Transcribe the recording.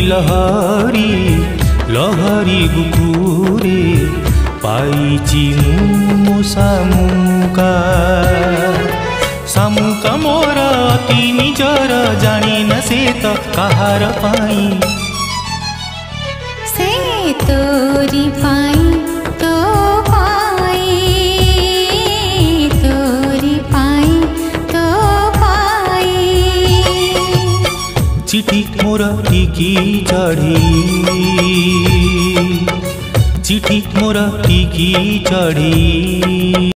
लहरी लहरी बुकुरे पाइची मु सामुका सामुका मोर अति निजर जानी न से तो कहार पाई से तोरी पाई तो पाई तोरी पाई तो पाई चिठी मोर टिकी चढ़ी चिठी मोर टिकी चढ़ी।